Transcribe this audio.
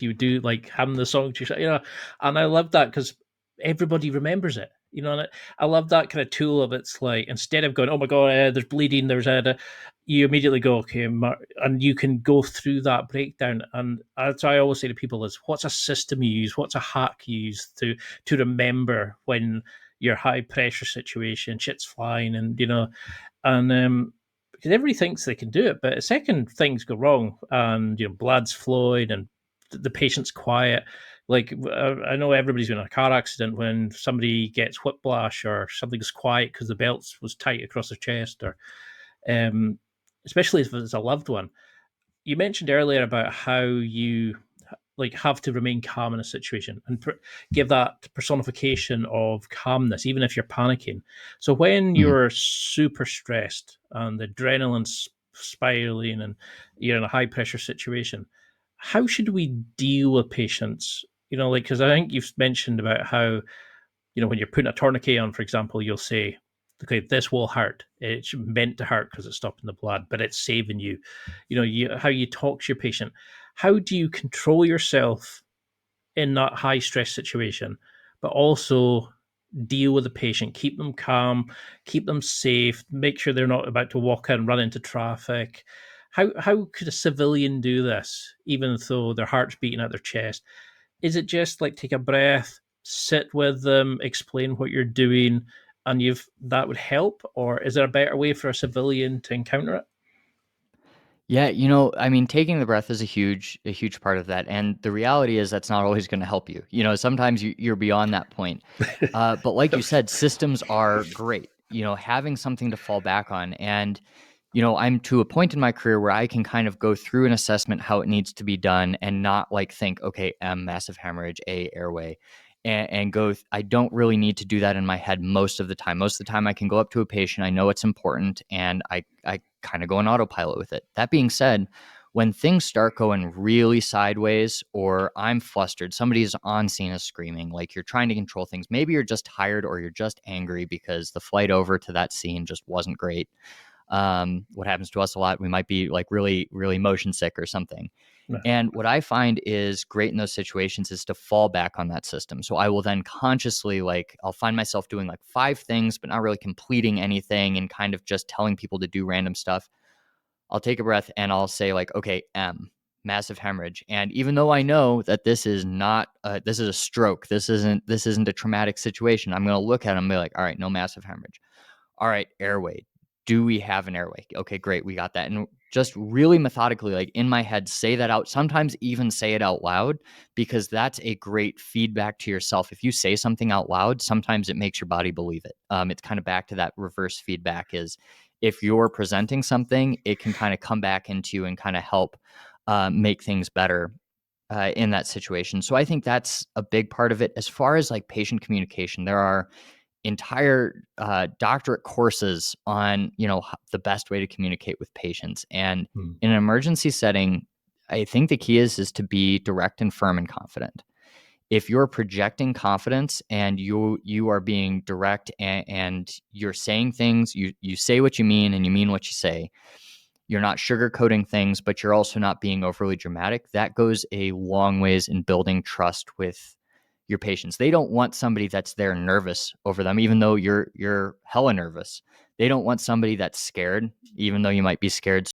you would do like hum the song to yourself, and I love that because everybody remembers it. And I love that kind of tool of it's like instead of going, oh my god, there's bleeding, you immediately go, okay, and you can go through that breakdown. And that's what I always say to people is, what's a system you use, what's a hack you use to remember when your high pressure situation, shit's flying, and because everybody thinks they can do it, but a second things go wrong, and blood's flowing, and the patient's quiet. Like I know everybody's been in a car accident when somebody gets whiplash or something's quiet because the belt was tight across their chest, or um, especially if it's a loved one. You mentioned earlier about how you like have to remain calm in a situation and give that personification of calmness even if you're panicking. So when Mhm. you're super stressed and the adrenaline's spiraling and you're in a high pressure situation, how should we deal with patients? Like, because I think you've mentioned about how when you're putting a tourniquet on, for example, you'll say, okay, this will hurt. It's meant to hurt because it's stopping the blood, but it's saving you. How you talk to your patient. How do you control yourself in that high stress situation, but also deal with the patient, keep them calm, keep them safe, make sure they're not about to walk in and run into traffic. How could a civilian do this, even though their heart's beating at their chest? Is it just like take a breath, sit with them, explain what you're doing, and you've that would help? Or is there a better way for a civilian to encounter it? Yeah, I mean, taking the breath is a huge part of that, and the reality is that's not always gonna help you. Sometimes you're beyond that point. But like you said, systems are great, having something to fall back on, and, I'm to a point in my career where I can kind of go through an assessment how it needs to be done and not, like, think, "Okay, M, massive hemorrhage, A, airway," and go I don't really need to do that in my head most of the time. Most of the time, I can go up to a patient, I know it's important, and I kind of go on autopilot with it. That being said, when things start going really sideways or I'm flustered, somebody's on scene is screaming, like you're trying to control things. Maybe you're just tired or you're just angry because the flight over to that scene just wasn't great. What happens to us a lot, we might be like really, really motion sick or something. No. And what I find is great in those situations is to fall back on that system. So I will then consciously, like, I'll find myself doing like 5 things, but not really completing anything and kind of just telling people to do random stuff. I'll take a breath and I'll say, like, okay, M, massive hemorrhage. And even though I know that this is not, this is a stroke, this isn't a traumatic situation, I'm going to look at them and be like, all right, no massive hemorrhage. All right, airway. Do we have an airway? Okay, great. We got that. And just really methodically, like in my head, say that out. Sometimes even say it out loud because that's a great feedback to yourself. If you say something out loud, sometimes it makes your body believe it. It's kind of back to that reverse feedback is if you're presenting something, it can kind of come back into you and kind of help make things better in that situation. So I think that's a big part of it. As far as like patient communication, there are entire doctorate courses on the best way to communicate with patients, and Hmm. in an emergency setting, I think the key is to be direct and firm and confident. If you're projecting confidence and you are being direct and you're saying things, you say what you mean and you mean what you say, you're not sugarcoating things, but you're also not being overly dramatic. That goes a long ways in building trust with your patients. They don't want somebody that's there nervous over them, even though you're hella nervous. They don't want somebody that's scared, even though you might be scared.